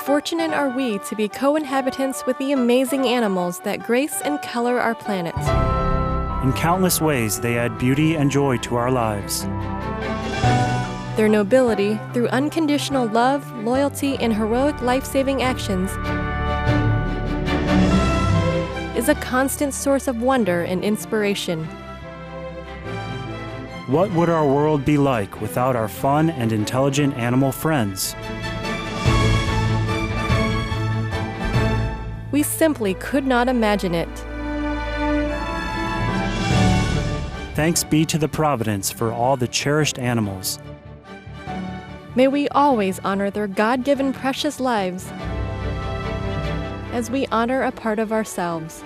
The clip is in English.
fortunate are we to be co-inhabitants with the amazing animals that grace and color our planet. In countless ways, they add beauty and joy to our lives. Their nobility, through unconditional love, loyalty, and heroic life-saving actions, is a constant source of wonder and inspiration. What would our world be like without our fun and intelligent animal friends? We simply could not imagine it. Thanks be to the Providence for all the cherished animals. May we always honor their God-given precious lives as we honor a part of ourselves.